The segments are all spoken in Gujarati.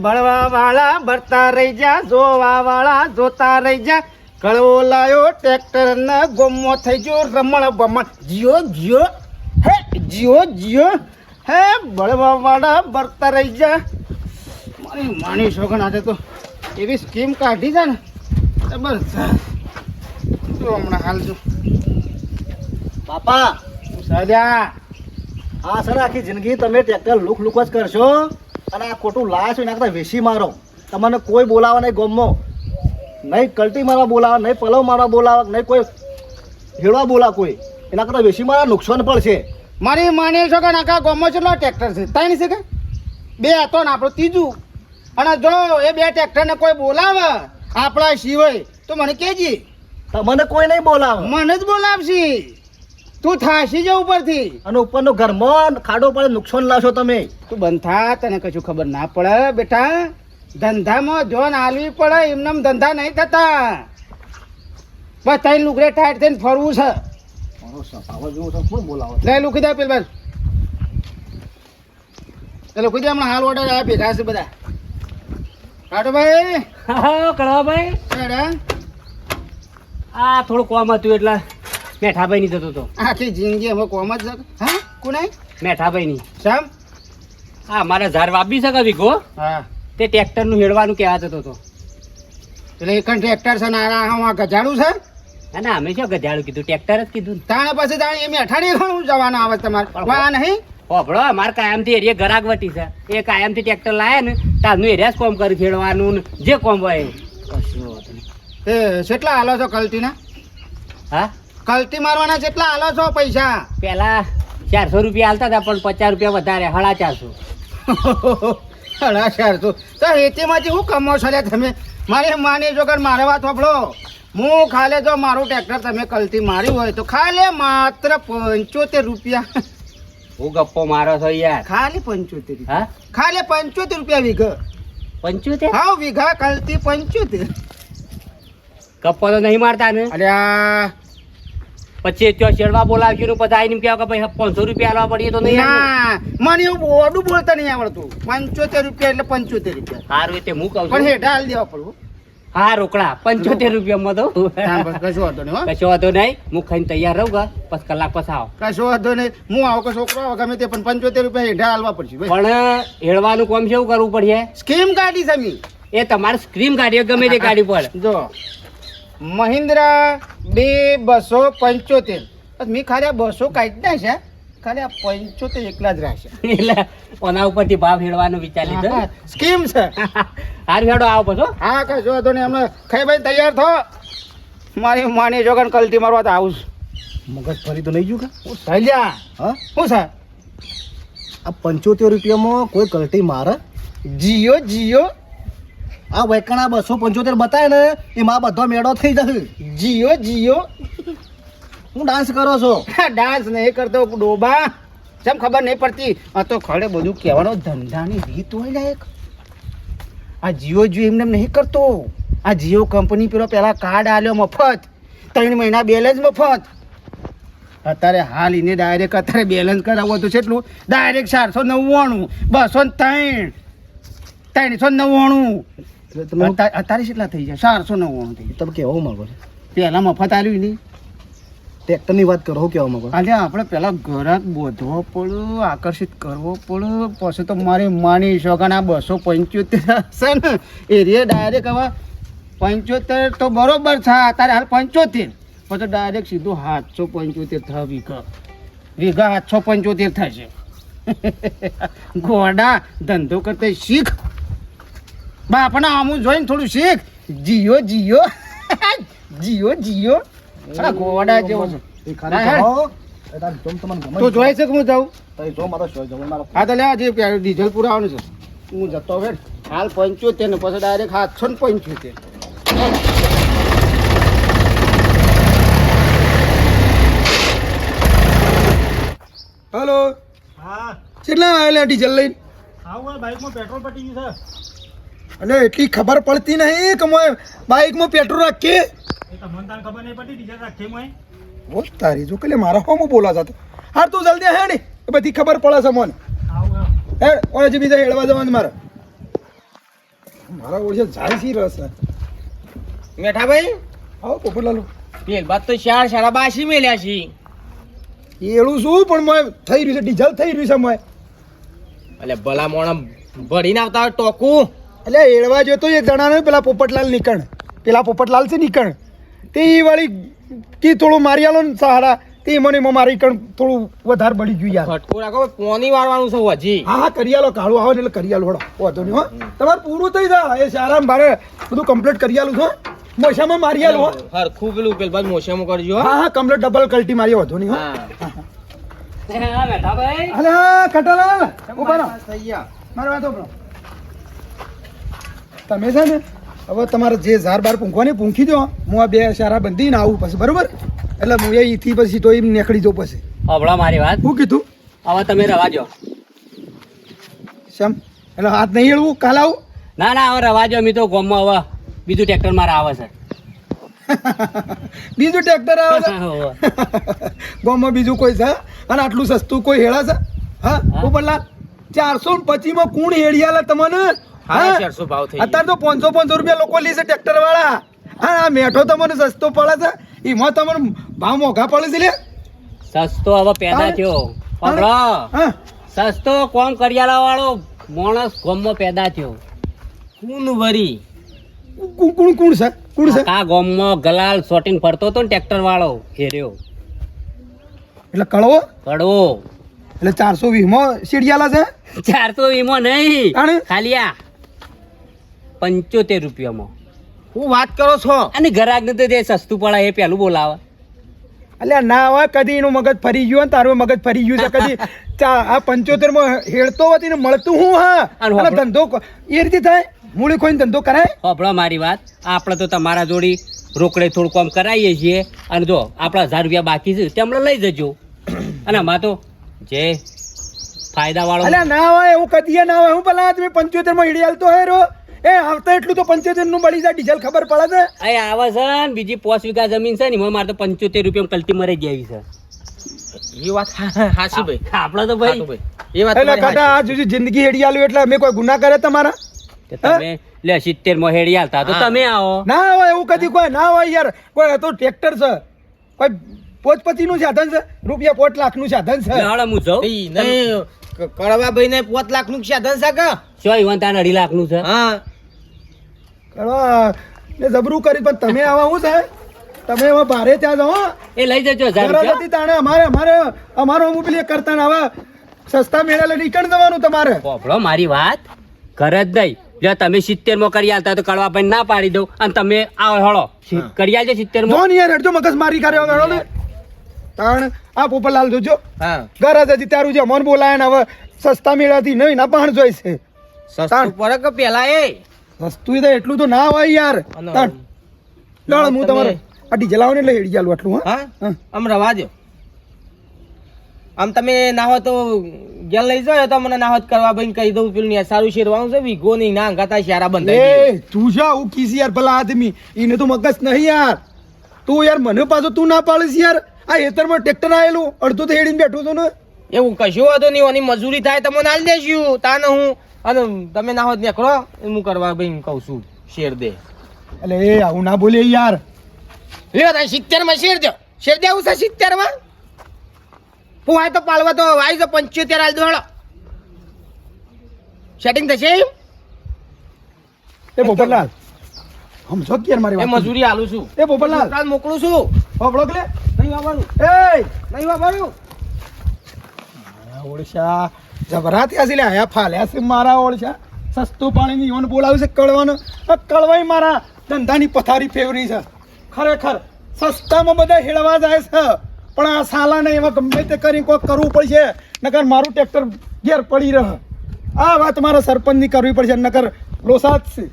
ભણવા વાળા ભરતા રહી જા, જોવા વાળા જોતા રહી જા. કળવો લાયો ટ્રેક્ટર ને ગોમો થઈ ગયો રમણ બમણ. જીઓ જીઓ હે જીઓ જીઓ હે ભણવા વાળા ભરતા રહી જા. મારી માની છોકરા આજે તો એવી સ્કીમ કાઢી છે ને જબરજસ્ત. જો હમણાં હાલ જો બાપા સાજા આ સર આખી જિંદગી તમે ટ્રેક્ટર લુક લુક જ કરશો અને આ ખોટું લાશ એના કરતા વેસી મારો. તમને કોઈ બોલાવા નહીં ગોમમાં, નહીં કલ્ટી મારવા બોલાવા, નહીં પલવ મારવા બોલાવા, નહીં કોઈ હેડવા બોલા કોઈ. એના કરતા વેસી મારા નુકસાન પડશે. મારી માની છોકરા આખા ગામમાં કેટલો ટ્રેક્ટર છે? ત્રણ છે કે બે હતો ને આપણું ત્રીજું. અને જો એ બે ટ્રેક્ટરને કોઈ બોલાવે આપણા સિવાય તો મને કહેજે. તમને કોઈ નહીં બોલાવે, મને જ બોલાવશે. તું થાશી જ ઉપરથી અને ઉપરનો ઘરમાં ખાડો પડે નુકસાન લાવશો તમે. તું બંધ થા, તને કશું ખબર ના પડે બેટા. ધંધામાં જોન હાલવી પડે, એમને ધંધા નહીં થતા. બસ ત્રણ લુકડે ટાઈટ થઈને ફરવું છે. લે લુકી દે પેલ બાજુ. એ લુકી દે, હમણાં હાલ ઓર્ડર આવ્યા ભેગા છે બધા. કાઢો ભાઈ. હા કળવાભાઈ, આ થોડું કોમ હતું એટલે મેઠાભાઈ ની જતો હતો. આખી જિંદગી હવે કોમ જ છે. હા કોને? મેઠાભાઈ ની. શામ? હા મારે ઝાડ વાપી શકે વીઘો, હા તે ટ્રેક્ટર નું હેડવાનું કહેવા જતો હતો. એટલે એક ટ્રેક્ટર છે ને આ ગજાડું છે. ના ના અમે શું ગધેડું કીધું, ટ્રેક્ટર જ કીધું. તાણે પછી તાણે એમ અઠાડી ઘણું જવાનું આવે તમારે. વા નહીં હોભળો, અમારે કાયમથી એરિયા ગરાગ વટી છે. એ કાયમથી ટ્રેક્ટર લાયા ને તારનું એરિયા જ કોમ કરી ખેડવાનું ને જે કોમ હોય. તે કેટલા હાલો છો કલ્ટીના? હા કલ્ટી મારવાના કેટલા હાલો છો પૈસા? પેલા 400 રૂપિયા હાલતા હતા, પણ 50 રૂપિયા વધારે, 450. 450 તો હેતીમાંથી હું કમો છો લે તમે? મારી માની જો મારે વાત સાંભળો. હું ખાલે જો મારું ટ્રેક્ટર તમે કલ્ટી માર્યું હોય તો ખાલે માત્ર 75 રૂપિયા. હું ગપ્પો મારો છો યાર. ખાલી 75. હા ખાલી 75 રૂપિયા વીઘા. 75? હા વીઘા કલ્ટી 75. ગપ્પો તો નહીં મારતા ને. અલ્યા પછી ત્યાં શેડવા બોલાવશું ને પછી આવીને કહો કે ભાઈ 500 રૂપિયા આલવા પડીએ તો નહીં. ના મને એવું બોડું બોલતા નહીં આવડતું. 75 રૂપિયા એટલે 75 રૂપિયા. સારું રીતે હું કહું પણ છું. હેઠા હાલ દેવા પડવું. હા રોકડા 75 રૂપિયામાં તો હા, બસ કશો વાંધો નહીં હો. કશો વાંધો નહીં. હું ખાઈને તૈયાર રહું ગા, પછી કલાક પછી આવો. કશો વાંધો નહીં. હું આવો કે છોકરો આવો ગમે તે પણ 75 રૂપિયા હેઠા હાલવા પડશે ભાઈ. પણ હેડવાનું કામ કેવું કરવું પડશે? સ્કીમ કાઢી છે મી. એ તમારે સ્ક્રીમ કાઢી ગમે તે કાઢી પડે. જો મહિન્દ્રા 275. મેં ખાલી 200 કાઢી નાખ્યા, ખાલી આ 75 એકલા જ રહેશે. એટલે ઓના ઉપરથી ભાવ હેડવાનો વિચાર લીધો. સ્કીમ છે. હારું હેડો આવો પછી હો. હા કશો વાંધો નહીં. હમણાં ખાઈ ભાઈ તૈયાર થો. મારી માની જોગન કલ્ટી મારવા તો આવું છું. મગજ ફરી તો નહીં ગયું કે? હું સહેલ્યા હા શું છે? આ 75 રૂપિયામાં કોઈ કલ્ટી મારે? જીઓ જીઓ આ વૈકણા 275 બતાવે ને એમાં બધો મેળો થઈ જશે. જીઓ જીઓ હું ડાન્સ કરો છો? ડાન્સ નહીં કરતો ડોબા. જેમ ખબર નહીં પડતી. આ તો ખડે બધું કહેવાનો ધંધાની રીત હોય ને એક. આ જીઓ જીઓ એમને એમ નહીં કરતો. આ જીઓ કંપની પેલો પહેલા કાર્ડ આલ્યો મફત, 3 મહિના બેલેન્સ મફત. અત્યારે હાલ એને ડાયરેક્ટ અત્યારે બેલેન્સ કરાવવું હતું કેટલું? ડાયરેક્ટ 499, 203, 399. અત્યારે કેટલા થઈ જાય? 499 થઈ તમે કેવું માંગો છો? જાય. પહેલા મફત આલ્યું નહીં. ટ્રેક્ટરની વાત કરો, હું કહેવા માંગો? આજે આપણે પેલા ગ્રાહક બોધવો પડે, આકર્ષિત કરવો પડે. પછી તો મારી માની શોખન આ 275 છે ને એરિયા ડાયરેક્ટ હવે 75 તો બરોબર છે. અત્યારે હાલ 75 પછી ડાયરેક્ટ સીધું 775 થાય વીઘા. વીઘા 775 થશે. ગોડા ધંધો કરતા શીખ. બાપના આમું જોઈને થોડું શીખ. જીઓ જીઓ જીઓ જીઓ. અરે ગોડા જેવો છે. એ ખાલી જાઓ, એ તાર જોમ તમને ગમે તો જોઈ છે કે હું જાઉં? તો જો મારો શોય જવું મારો. હા તો લે જે ડીઝલ પુરાવાનું છે. હું જતો હવે હાલ 75 ને પછી ડાયરેક્ટ 775. હલો હા કેટલા આવેલા ડીઝલ લઈને? આવું બાઈકમાં પેટ્રોલ પટી ગયું છે. અને એટલી ખબર પડતી નહીં કે મોય બાઇકમાં પેટ્રોલ રાખીએ. એ તમને તાર ખબર નહીં પડી ડીઝલ રાખીએ મોય. ઓ તારી જો કે મારા હોમો બોલા જતો. હા તું જલ્દી હે ને એ બધી ખબર પડે છે મને. આવું હે ઓય જે બીજા હેડવા જવાનું મારે. મારા ઓળશે જાય સી રસ મેઠા ભાઈ આવો પોપટલાલુ પેલ બાદ તો ચાર સાડા બાસી મેલ્યા છી એળું શું પણ મોય થઈ રહ્યું છે ડીઝલ થઈ રહ્યું છે મોય એટલે ભલા મોણા ભરીને આવતા હોય ટોકું એટલે એળવા જોતો એક જણાને પેલા પોપટલાલ નીકળ પેલા પોપટલાલ છે નીકળ તે ઈ વાળી કી થોડું મારી આલો ને સહારા તે મને એમાં મારી કણ થોડું વધારે બળી ગયું યાર ફટકો રાખો પોની વાળવાનું છે હજી હા હા કરી આલો કાળું આવે ને એટલે કરી આલો હળો વાંધો નહીં હો તમારે પૂરું થઈ જાય એ સારામાં મારે બધું કમ્પ્લીટ કરી આલું છો મોસામાં મારી આલો હો હરખું પેલું પેલ બાદ મોસામાં કરજો હો. હા હા કમ્પ્લીટ ડબલ કલ્ટી મારી વાંધો નહીં હો હા બેઠા ભાઈ અલે કટાલા ઉભા રહો થઈ ગયા મારી વાત સાંભળો. તમે છે ને હવે તમારે જે ઝાર બાર પૂંખવાની પૂંખી દો હું આ બે સારા બંધીને આવું પછી બરોબર એટલે હું અહીંથી પછી તો એમ નીકળી જાઉં પછી હબળો મારી વાત શું કીધું હવે તમે રવાજો શેમ એટલે હાથ નહીં હેળવું કાલ આવું ના ના હવે રવાજો અમે તો ગામમાં હવે બીજું ટ્રેક્ટર મારે આવે છે બીજું ટ્રેક્ટર આવે છે ગામમાં બીજું કોઈ છે અને આટલું સસ્તું કોઈ હેળા છે હા ઉપરલા 425 માં કોણ હેડિયાલા તમને હા 400 ભાવ થઈ અત્યારે તો 500 રૂપિયા લોકો લે છે ટ્રેક્ટર વાળા હા આ મેઠો તમને સસ્તો પડે છે એમાં તમને ભાવ મોંઘા પડે છે લે સસ્તો હવે પેદા થયો પકડો હા સસ્તો કોમ કરિયાલા વાળો માણસ ગામમાં પેદા થયો કોણ વરી કોણ કોણ કોણ છે કોણ છે આ ગામમાં ગલાલ સોટીને ફરતો હતો ને ટ્રેક્ટર વાળો હેર્યો એટલે કળવો કડવો એટલે 420 માં સીડિયાલા છે 400 વીમો નહીં આને? ખાલી આ 75 રૂપિયામાં હું વાત કરો છો અને ગ્રાહક ને તો જે સસ્તું પડે એ પેલું બોલાવે અલ્યા ના હોય કદી એનું મગજ ફરી ગયું ને તારું મગજ ફરી ગયું છે કદી આ 75 માં હેડતો હતી ને મળતું હું હા અને અને ધંધો એ રીતે થાય મૂળી ખોઈને ધંધો કરાય હોભળો મારી વાત આપણે તો તમારા જોડી રોકડે થોડું કામ કરાવીએ છીએ અને જો આપણા 1000 રૂપિયા બાકી છે તે હમણાં લઈ જજો અને આમાં તો જે ફાયદા વાળો અલ્યા ના હોય એવું કદી ના હોય હું પેલા તમે 75 માં હેડી હાલતો હેરો એ આવતા એટલું તો 75 નું મળી જાય ડીઝલ ખબર પડે છે અહીં આવે છે ને બીજી 5 વીઘા જમીન છે ને એમાં મારે તો 75 રૂપિયા કલતી મરી ગઈ છે એ વાત હાસી ભાઈ આપણે તો હા તો ભાઈ ભાઈ એ વાત એટલે તમારી કદા હાચી. આ સુધી જિંદગી હેડી હાલ્યું એટલે અમે કોઈ ગુના કરે તમારા તે તમે લે 70 માં હેડી હાલતા તો હા. તમે આવો ના હોય એવું કદી કોઈ ના હોય યાર કોઈ તો ટ્રેક્ટર છે કોઈ પોચપતિ નું સાધન છે રૂપિયા 5 લાખ નું સાધન છે હાડે હું જાઉં ઈ નહીં કડવા ભાઈ ને 5 લાખ નું સાધન છે કે શું ઈવન તાન 2.5 લાખ નું છે હા કરવા ને જબરું કરી પણ તમે આવા શું છે તમે એમાં ભારે ત્યાં જાઓ એ લઈ જજો 1000 રૂપિયા ગરજતી તાણે અમારો હું પેલી કરતા ને હવે સસ્તા મેળા લઈને નીકળ જવાનું તમારે હોભળો મારી વાત ઘરે જ નહીં જો તમે 70 માં કરી આલતા તો કડવા ભાઈ ના પાડી દઉં અને તમે આવો હળો કરી આલજો 70 માં જો ને યાર હેડજો મગજ મારી કર્યો ગણો ને તાણ આ પોપટલાલ જોજો હા ગરજ હતી તારું જે મન બોલાય ને હવે સસ્તા મેળાથી નહીં ના પણ જોઈ છે સસ્તું પડે કે પેલા એ સસ્તું તો એટલું તો ના હોય યાર અને તાણ લડ હું તમારે આ ડીઝલ આવે ને એટલે હેડી ચાલુ આટલું હા હા આમ રવા દો આમ તમે ના હોય તો ગેલ લઈ જાઓ તો મને ના હોત કરવા ભાઈ કહી દઉં પેલું ને સારું શેરવાનું છે વીઘો નહીં ના અંગાતા શારા બંધાઈ દે. એ તું જા હું કીસ યાર ભલા આદમી એને તો મગજ નહીં યાર તું યાર મને પાછો તું ના પાડીશ યાર આ હેતરમાં ટ્રેક્ટર આવેલું અડધું તો હેડીને બેઠું છું ને એવું કશું વાંધો નહીં ઓની મજૂરી થાય તમને હાલ દેશું તાને હું અને તમે ના હોત નીકળો હું કરવા ભાઈ કહું છું શેર દે એટલે એ આવું ના બોલે યાર લ્યો તારે 70 માં શેર દેવું છે 70 માં હું આય તો પાલવા તો આવી તો 75 હાલ દો હેડો સેટિંગ થશે એમ? એ પોપટલાલ સમજો કે યાર મારી એ વાત મજૂરી આલું છું એ પોપટલાલ કાલ મોકલું છું હોબળો કે નહીં વાપરવું એ નહીં વાપરવું ઓળશા જબરાતી આસી આયા ફાલ્યા છે મારા ઓળશા સસ્તું પાણીની ઈવન બોલાવ્યું છે કળવાનું આ કળવાઈ મારા ધંધાની પથારી ફેવરી છે ખરેખર સસ્તામાં બધા હેળવા જાય છે પણ આ સાલાને એમાં ગમે તે કરી કોઈક કરવું પડશે નકર મારું ટ્રેક્ટર ઘેર પડી રહે આ વાત મારા સરપંચની કરવી પડશે નકર લોસાત છે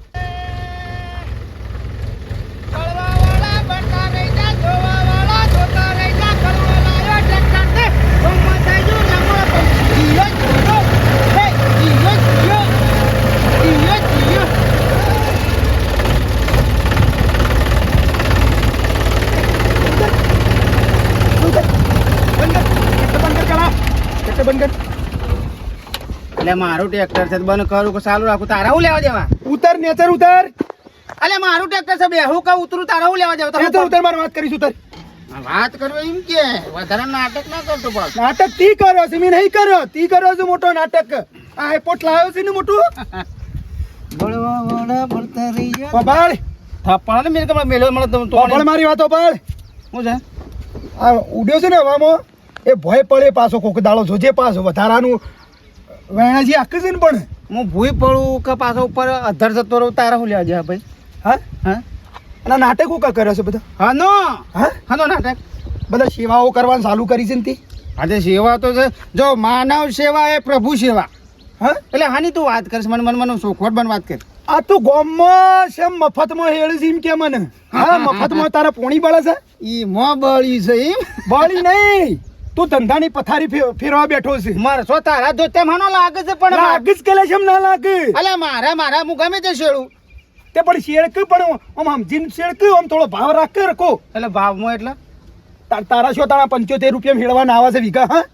બંધ કર અલે મારું ટ્રેક્ટર છે તો બંધ કરું કે ચાલુ રાખું તારા હું લેવા દેવા ઉતર નેચર ઉતર અલે મારું ટ્રેક્ટર છે બેહું કે ઉતરું તારા હું લેવા દેવા નેચર ઉતર મારે વાત કરીશ ઉતર વાત કરવી એમ કે વધારે નાટક ના કરતો પાછો. નાટક તી કર્યો છે મેં નહીં કર્યો તી કર્યો છે મોટો નાટક આ એપોટ લાવ્યો છે ને મોટું બળવા વાળા બળતા રહી ગયા પબાળ થપ્પડ ને મેરે કમળા મેલો મળે તો પબાળ મારી વાતો પાડ હું છે આ ઉડ્યો છે ને હવામાં એ ભય પડે પાછો કોક દાડો જોજે પાછો વધારાનું વેણાજી આકે છે ને પણ હું ભૂઈ પડું કે પાછો ઉપર અધર જતો રહું તારા હું લેવા દેવા ભાઈ હા હા અને નાટક કોકા કર્યો છે બધા હાનો હા હાનો નાટક બધા સેવાઓ કરવાનું ચાલુ કરી છે ને તી આજે સેવા તો છે જો માનવ સેવા એ પ્રભુ સેવા હા એટલે હાની તું વાત કરીશ મને મને મને સોખવટ બન વાત કર આ તો ગામમાં છે મફતમાં હેળ છે એમ કે મને હા મફતમાં તારા પોણી બળે છે ઈ મો બળી છે એમ બળી નહીં તું ધંધાની પથારી ફેરવા બેઠો છે મારસો તારા જો તે મને લાગે છે પણ લાગે જ કેલે છે ના લાગે અલે મારા હું ગમે તે શેડું તે પણ શેડક પણ આમ સમજીને શેડક આમ થોડો ભાવ રાખ રખો એટલે ભાવમાં એટલે તારા શું તારા 75 રૂપિયા મેળવાના આવે છે વીઘા હા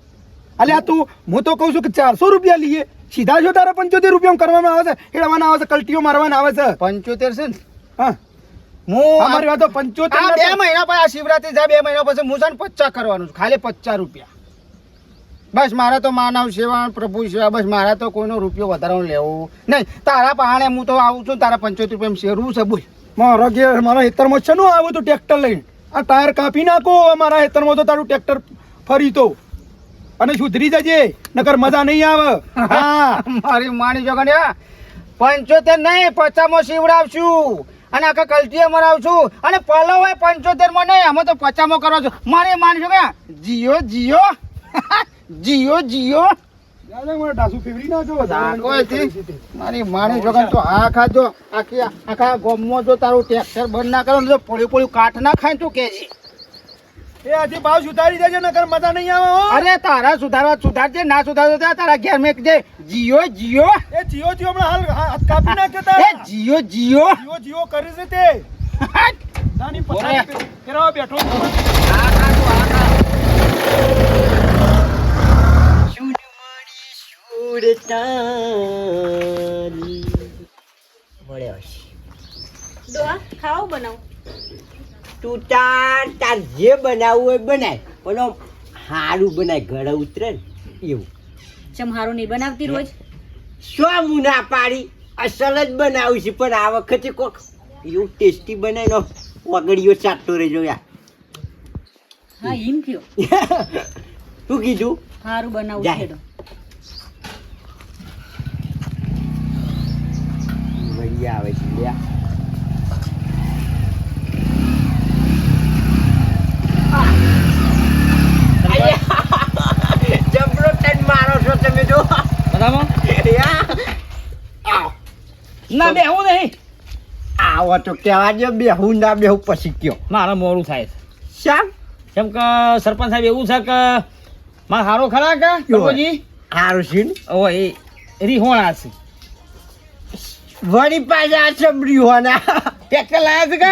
અલ્યા તું હું તો કહું છું કે 400 રૂપિયા લઈએ સીધા જો તારા 75 રૂપિયા કરવામાં આવે છે હેળવાના આવે છે કલટીઓ મારવાના આવે છે 75 છે ને હા હું અમારી વાત તો 75 આ 2 મહિના પછી આ શિવરાત્રી જાય 2 મહિના પછી હું છે ને 50 કરવાનું છું ખાલી 50 રૂપિયા બસ મારે તો માનવ સેવા પ્રભુ સેવા બસ મારા તો કોઈનો રૂપિયો વધારે લેવો નહીં તારા પહાણે હું તો આવું છું તારા 75 રૂપિયા શેરવું છે બોલ મારા ઘેર મારા હેતરમાં છે નું આવું તું ટ્રેક્ટર લઈને આ ટાયર કાપી નાખો અમારા હેતરમાં તો તારું ટ્રેક્ટર ફરી તો અને સુધરી જજે નકર મજા નહીં આવે હા મારી માની જોગણ 75 નહીં 50 માં શિવડાવશું અને આખા કલટીએ મરાવશું અને પલો હોય 75 માં નહીં અમે તો 50 માં કરવા છું મારી માની જોગણ જીઓ જીઓ જીઓ જીઓ મારે ડાસુ ફેવરી નાખો મારી માની જોગણ તો આ ખાજો આખા ગોમમાં જો તારું ટ્રેક્ટર બંધ ના કરો ને તો પોળી કાઠ ના ખાય તું કેજી એ આજે ભાવ સુધારી દેજે નકર મજા નહીં આવે હો અરે તારા સુધારજે ના સુધારજો તારા ઘેર મેં દે જીઓ જીઓ એ જીઓ જીઓ હમણાં હાલ હાથ કાપી નાખ્યો એ તા જીઓ જીઓ જીઓ જીઓ કરે છે તે નાની પથારી ફેરવા બેઠો દોઆ ખાઓ બનાવ તું તાર જે બનાવવું હોય બનાય પણ સારું બનાય ઘરે ઉતરે ને એવું ચમહારો નહીં બનાવતી રોજ શું હું ના પાડી અસલ જ બનાવું છું પણ આ વખતે કોક એવું ટેસ્ટી બનાવી નો વગડીઓ ચાટતો રહેજો યાર હા એમ કયો શું કીધું સારું બનાવું જા. છે તો વળી આવે છે લ્યા જબરો ટન મારો છો તમે જો બરાબર ના બેહું નહીં આવો તો કહેવા જો બેહું ના બેહું પછી કયો મારે મોડું થાય છે શામ કેમ કે સરપંચ સાહેબ એવું છે કે મારે હારો ખરા કે પ્રભુજી હારું છે ને ઓ એ રીહોણા છે વળી પાછા ચમડી હોના ટ્રેક્ટર લાયા છે કે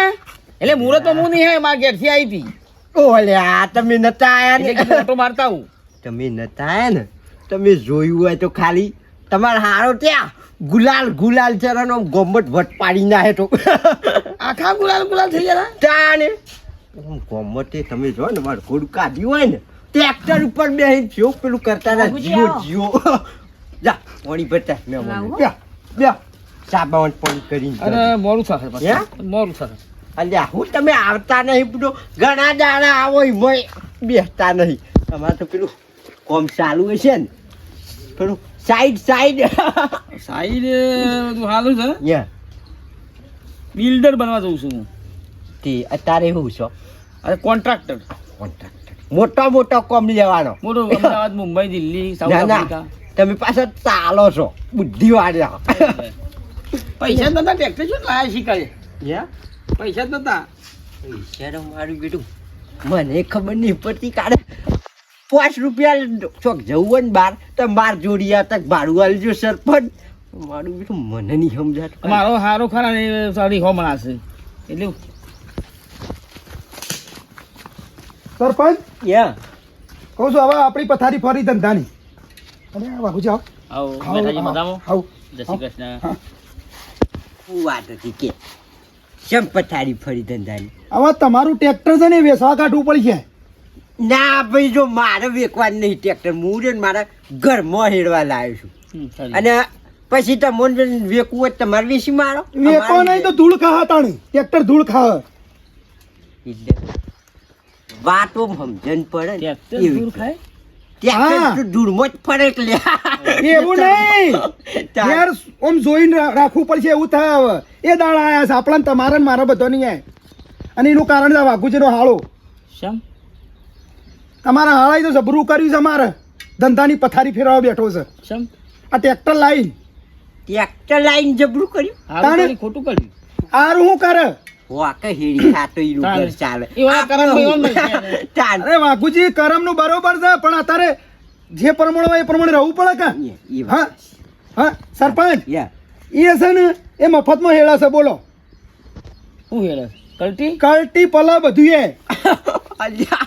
એટલે મુહૂર્તમાં હું નહીં હે મારા ઘેરથી આવી હતી ઓલે આ તમે નતા આયા એટલે ને કીધું ઓટો મારતા આવું તમે નતા આયા ને તમે જોયું હોય તો ખાલી તમારે હારો ત્યાં ગુલાલ ચરણો ગોમટ વટ પાડી નાખે તો આખા ગુલાલ થઈ ગયા તાને ગોમટે તમે જો ને મારું ઘોડું કાઢ્યું હોય ને ટ્રેક્ટર ઉપર બેસી જો પેલું કરતા ના બાબુજી જીઓ આવો. જીઓ જા પાણી ભરતા મેં આવો. બે સાબાવન પાણી કરીને અરે મોડું થશે હે? પછી મોડું થશે અલ્યા હું તમે આવતા નહીં પેલું ઘણા દાડા આવો એમાંય બેસતા નહીં તમારે તો પેલું કોમ ચાલુ હશે ને પેલું સાઈડ સાઈડ બધું સારું છે યા બિલ્ડર બનવા જઉં છું હું તે અત્યારે હું છો અરે કોન્ટ્રાક્ટર કોન્ટ્રાક્ટર મોટો કોમ લેવાનો મોટું અમદાવાદ મુંબઈ દિલ્હી સાઉથ ના ના આફ્રિકા તમે પાછા ચાલો છો બુદ્ધિવાળા પૈસા જ નતા ટ્રેક્ટર શું લાયા શીખાય યા પૈસા જ નતા પૈસા તો મારું બેટું મને ખબર નહીં પડતી કાઢે 5 રૂપિયા ચોક જવું હોય ને બાર તો બાર જોડી તક ભાડું આલજો સરપંચ મારું બેટું મને નહીં સમજાતું મારો હારો ખરા ને સારી હોમણા છે એટલે સરપંચ યા કહું છું હવે આપણી પથારી ફરી ધંધાની અને બાપુજી આવો ખાઓ, મેઠાજી મજામાં? ખાઓ. જય શ્રી કૃષ્ણ. શું વાત હતી કે શેમ પથારી ફરી ધંધાની? હવે તમારું ટ્રેક્ટર છે ને એ વેચવા કાઢવું પડશે. ના ભાઈ, જો મારે વેચવાનું નહીં ટ્રેક્ટર, હું છે ને મારા ઘરમાં હેડવા લાવ્યો છું. અને પછી તમને વેચવું હોય તો તમારે વેચી મારો. વેચો નહીં તો ધૂળ ખા તાણી, ટ્રેક્ટર ધૂળ ખા. વાતો સમજણ પડે ને ટ્રેક્ટર એવી. દૂર ખાય? ટ્રેક્ટર તો ધૂળમાં જ ફરે એટલે. એવું નહીં, યાર આમ જોઈને રાખવું પડશે. એવું થાય હવે એ દાડા આયા છે આપણા ને તમારા ને મારા બધા નહીં આય. અને એનું કારણ છે વાઘુજીનો હાળો. શેમ? તમારા હાળાએ તો જબરું કર્યું છે. મારે ધંધાની પથારી ફેરવા બેઠો છે શેમ? આ ટ્રેક્ટર લાઈન. ટ્રેક્ટર લાઈન જબરું કર્યું. હારું કર્યું, ખોટું કર્યું. આરું શું કરે? વાકે હેડી ખાતો ઈનું ઘર ચાલે. એ વાત કરવાનું ભાઈ, ઓમ નહીં. ચાલ. અરે વાઘુજી કરમ નું બરોબર છે, પણ અત્યારે જે પ્રમાણે હોય એ પ્રમાણે રહેવું પડે કે. એ હા વાત. હા સરપંચ યા. એ છે ને એ મફતમાં હેડા છે. બોલો, શું હેડે? કલ્ટી? કલ્ટી પલા બધું એ અલ્યા.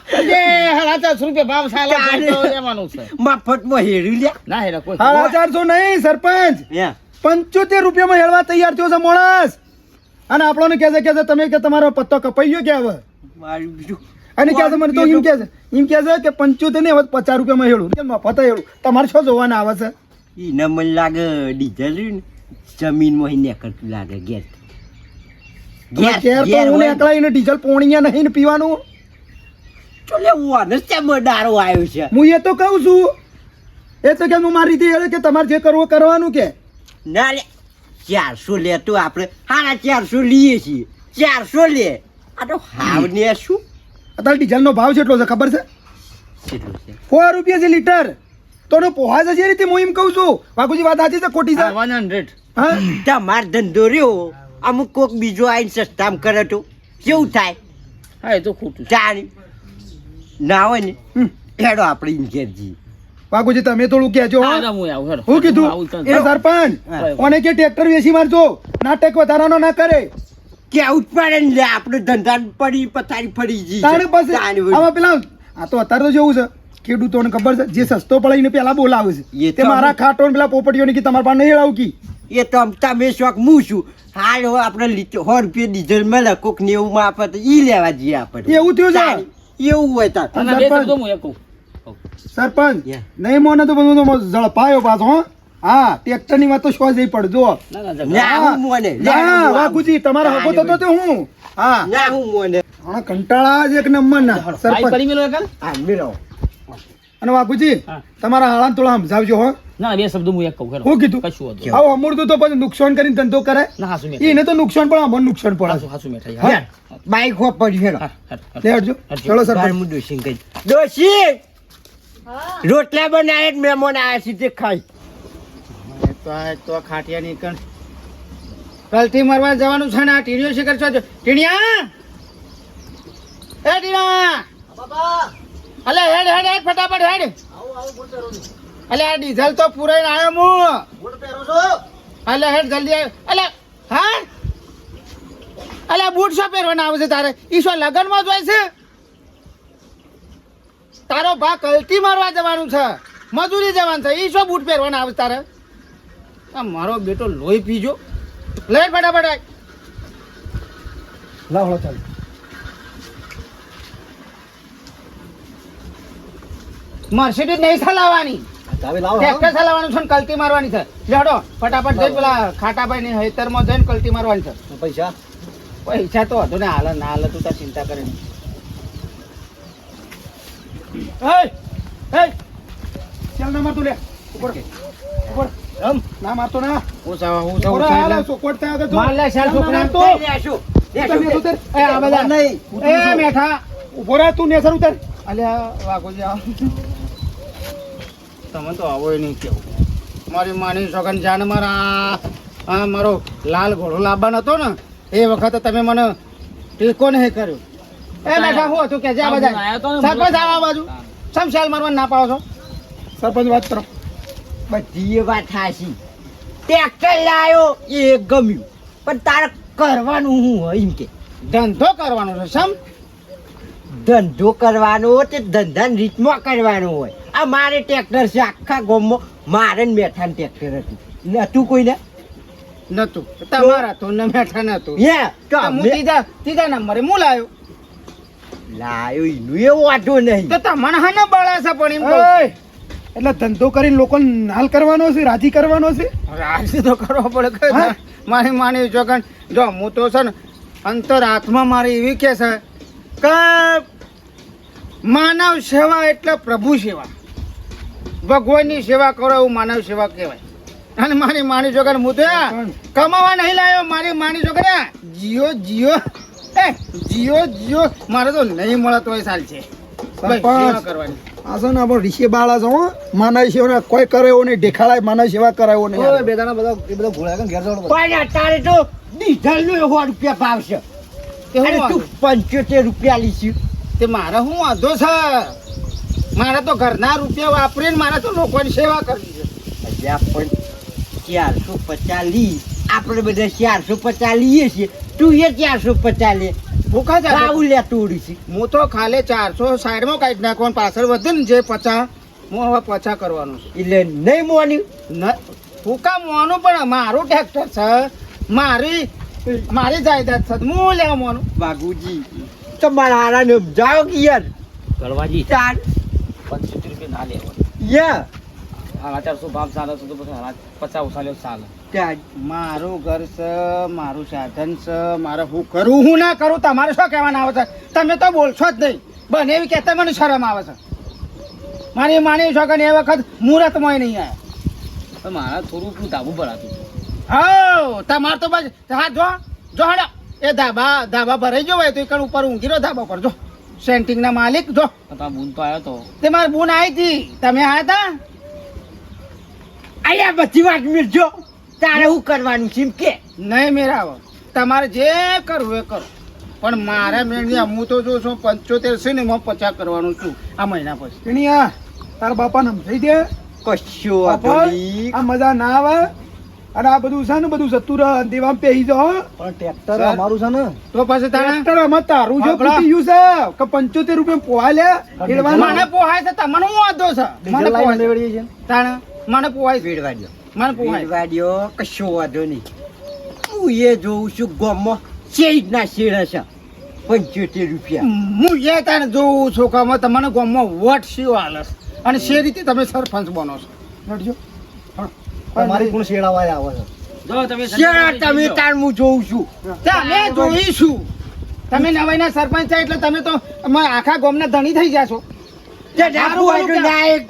ભાવ મફતમાં હેડ્યું લ્યા. ના હેડે કોઈ. 450 નહીં સરપંચ, યા. 75 રૂપિયામાં હેડવા તૈયાર થયો છે માણસ. અને આપણને કહે છે તમે કે તમારો પત્તો કપાઈ ગયો કે હવે. મારું બીજું અને કહે છે મને તો એમ કહે છે કે 75 ને હવે 50 રૂપિયામાં હેડું કે મફત હેડું. તમારે શું જોવાના આવે છે? ઈને મને લાગે ડીઝલ રહ્યું ને જમીનમાં ઈ નીકળતું લાગે ઘેર. ઘેર તો હું એકલાઈને ડીઝલ પોણીયા નહીં ને પીવાનું. ચોલે ઓને શેમાં ડારો આવ્યો છે? હું એ તો કહું છું, એ તો કે હું મારી રીતે હેડે કે તમારે જે કરવું કરવાનું કે. ના લે, 400 લે તો આપણે 450 લઈએ છીએ. 400 લે. આ તો હાવ ને શું અત્યારે ડીઝલનો ભાવ કેટલો છે ખબર છે? કેટલું છે? 4 રૂપિયા છે લીટર. તો એનો પોહાય છે જે રીતે હું એમ કહું છું. વાઘુજી વાત સાચી છે ખોટી છે? 100. હા તમાર ધંધો રહ્યો, અમુક કોક બીજો આવીને સસ્તામાં કરે તો કેવું થાય? હા, એ તો ખોટું. ચાલ ના હોય ને હમ. હેડો આપણે ઈન ઘેર જઈએ. વાઘુજી તમે થોડું કહેજો. હા, હા? ના, હું આવું, હેડો. હું કીધું આવું તો. એ સરપંચ હા. ઓને કે ટ્રેક્ટર વેચી મારજો, નાટક વધારાનો ના કરે. કેવું જ પડે ને લે, આપણે ધંધા પડી પથારી ફરી જઈએ. તાણે પાસે તાણે વળી. આવા પેલા આ તો અત્યારે તો જેવું છે ખેડૂતોને ખબર છે જે સસ્તો પડે એને પેલા બોલાવે એ છે. તો તે મારા ખાટો ને પેલા પોપટીઓની કે તમારા પાસે નહીં હેડાવું કી. એ તો તમે શોખ હું છું. હાલ હવે આપણે 100 રૂપિયા ડીઝલ મળે કોક 90 માં આપે તો ઈ લેવા જઈએ આપણે. એવું થયું છે? તાણે એવું હોય તાર. અને બે શબ્દો હું એક કહું. સરપંચ Yeah. નહીં મોને તો બધું તો ઝડપાયો પાછો. હો? હા ટ્રેક્ટર ની વાત તો શું જઈ પડજો. ના, ના, જબર. ના હું મોને લે, ના હું આવું. વાઘુજી તમારો હકો તો તો હું. હા ના હું મોને. હા કંટાળા જ એક નંબર ના ભાઈ સરપંચ. કરી મેલો એકલ? હા મેળો. અને વાઘુજી હા. તમારા હાળાને થોડા સમજાવજો. હો ના, બે શબ્દો હું એક કહું, હેડો. હું કીધું કશું હતું. આવું અમૂર્તું તો પછી નુકસાન કરીને ધંધો કરે. ના, હાસુ મેં. એને તો નુકસાન પણ અમને નુકસાન પડે. હાસુ, હાસુ મેઠાઈ. હા. હા, બાઈક હો પડી હેડો. હા, હેડો, હેડો. લે હટજો. હટજો. ચલો બાર સરપંચ. હું ડોશી કહી. ડોશી હા રોટલા બનાવે જ મહેમાન આવ્યા છે તે ખાઈ. તો ખાટિયા ની કણ કલથી મરવા જવાનું છે ને આ ટીણીઓ શિખર છો ટીણિયા એ ટીણા અલે હેડ હેડ હેડ ફટાફટ હેડ અલે આ ડીઝલ તો પૂરાઈને આવ્યો હું અલે હેડ જલ્દી આવ અલે હા અલે બૂટ શો પહેરવાના આવે છે તારે ઈ શું લગનમાં જ હોય છે તારો ભા કલથી મારવા જવાનું છે મજૂરી જવાનું છે ઈ શું બૂટ પહેરવાના આવે છે તારે આ મારો બેટો લોહી પીજો લે ફટાફટ આય. લાવો ચાલો. મર્સિડીઝ નહીં ચલાવવાની ચાવી લાવો ટ્રેક્ટર ચલાવવાનું છે ને કલતી મારવાની છે લેડો ફટાફટ જઈ પેલા ખાટાભાઈ ની હેતરમાં જઈને કલતી મારવાની છે પૈસા પૈસા તો હતો ને હાલ ના હાલ તું તાર ચિંતા કરે નહીં. ચાલ ના મારતો લે ઉપર ઉપર એમ ના મારતો ના. હું સાવ હું ઉપર હાલ ચોકવટ થાય આગળ જો. માર લે શાલ ના, ના, છોકરા મારતો. લેશું. ઉતર, ઉતર. એ આ બધા નહીં એ મેઠા ઉભો રહે તું નેસર ઉતર. અલ્યા વાગોજી આવ તમે તો આવો નહીં કેવું મારી માની સોગન જાન મારા આ મારો લાલ ઘોડો લાવવાનો હતો ને એ વખતે તમે મને ટેકો નહીં કર્યો એ મેઠા હું હતું કે જ્યાં બધા આયો તો ને સરપંચ આવા બાજુ સમ શાલ મારવા ના પાવો છો સરપંચ વાત કરો. બધી એ વાત હાચી. ટ્રેક્ટર લાયો એ ગમ્યું પણ તારે કરવાનું શું હોય એમ કે ધંધો કરવાનો છે સમ ધંધો કરવાનો હોય તે ધંધાની રીતમાં કરવાનો હોય. આ મારે ટ્રેક્ટર છે આખા ગામમાં મારે ને મેઠાને ટ્રેક્ટર હતું નતું કોઈને નતું તમારા તો ને મેઠા નતું હે તો હું ત્રીજા નંબરે હું લાયો લાયો એનું એ વાંધો નહીં તો તમને હા ના બળે છે પણ એમ કહું. ઓય, એટલે ધંધો કરીને લોકોને નાલ કરવાનો છે, રાજી કરવાનો છે. રાજી તો કરવો પડે કે હા? મારી માની જોગણ જો હું તો છે ને અંતરાત્મા મારી એવી કે છે કે માનવ સેવા એટલે પ્રભુ સેવા, ભગવાનની સેવા કરો એવું માનવ સેવા કહેવાય. અને મારી માની જોગણ હું તો કમાવા નહીં લાવ્યો, મારી માની જોગણ જીઓ જીઓ જીઓ મારે તો નહીં મળે તોય ચાલ છે. બસ સેવા કરવાની. આ છે ને આપણો ઋષિ બાળા છે હો. માનવ સેવા કોઈ કરે એવો નહીં, દેખાડાય માનવ સેવા કરાયો નહીં. ઓય, બે દાડા બધા એ બધા ઘોળ્યા કે ઘેર જવાનું પણ અત્યારે તો ડીઝલ નો 100 રૂપિયા ભાવ છે તે હું અને તું વાંધો? 75 રૂપિયા લીધું તે મારે શું વાંધો છે? મારે તો ઘરના રૂપિયા વાપરીને મારે તો લોકોની સેવા કરવી છે. હજાર પણ 450 લી આપણે બધા 450 લઈએ છીએ તું એ 450 લે ભૂખા જ ભાવ લે તોડી છે હું તો ખાલી 400 સાઈડમાં કાઢી નાખવાનું, પાછળ વધે ને જે 50 હું હવે 50 કરવાનું છે. એટલે નહીં મોન્યું ભૂકા મોનું પણ મારું ટ્રેક્ટર છે, મારી જાયદાદ છે, હું લેવા મોનું. બાગુજી તમારા હારાને જાઓ કે યાર ગળવાજી ચાર 75 રૂપિયા ના લેવા યા 450 ભાવ ચાલે છે તો પછી 50 ચાલ્યો ચાલે. ચાર મારું ઘર છે, મારું સાધન છે, મારે હું કરું હું ના કરું તમારે શું કહેવાના આવે છે? તમે તો બોલશો જ નહીં, બને એવી કહેતા મને શરમ આવે છે. મારી માની છોકરી એ વખત મુહૂર્તમાં નહીં આવ્યા. પણ મારા થોડું પેલું ધાબુ ભરાતું હા તમારે તો બસ હા જો હાડો એ ધાબા ભરાઈ ગયો હોય તો એકણ ઉપર ઊંઘી રહ્યો ધાબા પર જો સેન્ટિંગના માલિક જો તમારા બૂન તો આવ્યો તો તે મારી બૂન આવી હતી, તમે આવ્યા હતા? અહીંયા બધી વાત મિરજો તારે શું કરવાનું છે એમ કે નહીં મેરાવો, તમારે જે કરવું એ કરો, પણ મારા મેળવી હું તો જો છું 75 છે ને હું 50 કરવાનું છું આ મહિના પછી. એની આ તારા બાપાને સમજાઈ દે. કશું વાંધો બાપા, નહીં. આ મજા ના આવે અને આ બધું છે ને બધું જતું રહે દેવામાં પેહી જાઓ. પણ ટ્રેક્ટર અમારું છે ને તો પછી તાણે ટ્રેક્ટર આમાં તારું જો આપણા- ફૂટી ગયું છે કે 75 રૂપિયા પોવા લે એડવાન્સ. મને પોહાય છે, તમને શું વાંધો છે? મને ડીઝલ લાઈન પોહાય છે. લેવડીએ છે તાણે મને પોહાય છે, વેડવા દ્યો. મને પોહાય છે. વેડવા દ્યો, કશો વાંધો નહીં હું એ જોઉં છું ગામમાં શેડ ના શેડ હશે 75 રૂપિયા હું એ તાણે જોઉં છું કે અમે તમને ગામમાં વોટ શી હાલસ અને શે રીતે તમે સરપંચ બનો છો. લડજો. હા. તમારી પણ શેડાવા આવે છે જો તમે શેડ તમે તાર હું જોઉં છું તમે જોઈશું, તમે નવાઈના સરપંચ છે એટલે તમે તો આખા ગામના ધણી થઈ જાશો. તે ડાકુ હોય તો નાયક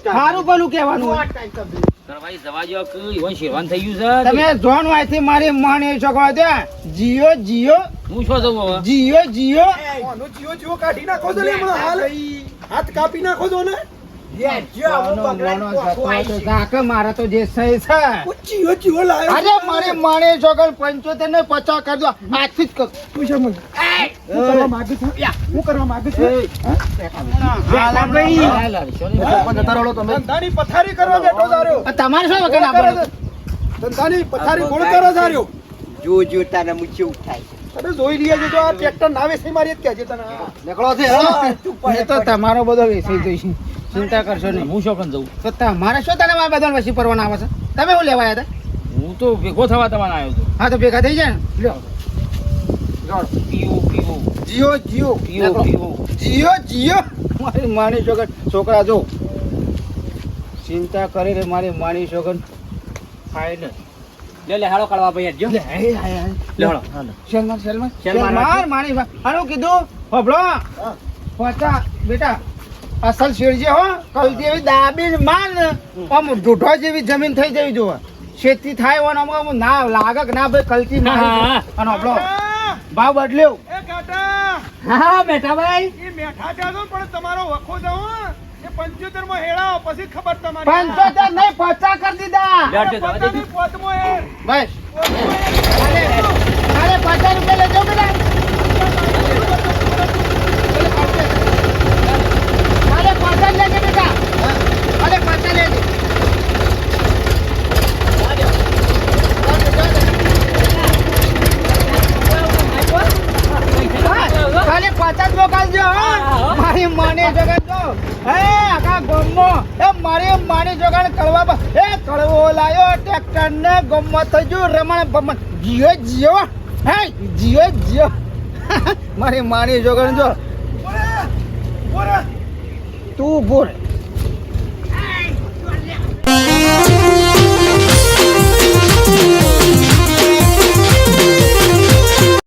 સારું પેલું કહેવાનું હોય. ગળવાજી જવા જો કે ઈવન શેરવાન થઈ ગયું છે તમે જોન વાયથી મારી માને શકો ત્યાં જીઓ હું શું જવું હવે જીઓ આનો જીવો કાઢી નાખો છો લે હમણાં હાલ. હાથ કાપી નાખો છો ને. મારા તો જે સહી છે જીવો લાયો. અરે મારી માને છોકર 75 ને 50 કરજો આજથી જ કર. તું શા મને? હું કરવા માંગુ છું? હું કરવા માંગુ છું? હા? પણ જતા રહો તમે ધંધાની પથારી કરવા બેઠો તાર્યો. તમારે શું વગર ના પડે? ધંધાની પથારી કોણ કરે તાર્યો? જો જો તારા મું કેવું થાય છે અરે જોઈ લઈએ છે તો આ ટ્રેક્ટર ના વેચી મારી જ કહેજે તને. નીકળો છે હેલો. એ તો તમારો બધો વેચાઈ જઈશું, ચિંતા કરશો નહીં. હું શું જવું તો તમારે શું તને આ બધા વસી પરવાના આવે છે? તમે શું લેવા આવ્યા હતા? હું તો ભેગો થવા તમારે આવ્યો હતો હા તો ભેગા થઈ જાય ને લ્યો. પીવું જીઓ મારી માની છોકર છોકરા જો ચિંતા કરી રે મારી માની છોકર ફાઇનલ. લે હાડો કાઢવા ભાઈ જો લે હાડો સલમાન માની હારું કીધું હોભળો પચા બેટા અસલ શેરજે હો કલતી એવી દાબીને માર ને આમ ઢૂઢો જેવી જમીન થઈ જવી જોવે ખેતી થાય હોય ને આમ ના લાગે કે ના ભાઈ કલતી ના અને હોભળો ભાવ બદલ્યો. એ કાકા, હા બેટા ભાઈ એ મેઠા જાજો પણ તમારો વખો જાઓ હો. એ 75 માં હેળાવો પછી ખબર તમારી. 75 નહીં 50 કરી દીધા બેઠો જવા દે. પોતાની પોતમાં એ બસ અરે 50 રૂપિયા લેજો બેટા. અરે 50 લેજે બેટા, અરે 50 લેજે. ખાલી 50 મોકલજો હો. મારી માને જગત જો હે આખા ગામમાં એ મારી માની જોગાણ કળવા એ કળવો લાયો ટ્રેક્ટર ને ગામમાં થઈ ગયું રમણ ભમણ જીઓ જીઓ હે જીઓ જીઓ મારી માની જોગાણ જો તું ઉભો રહે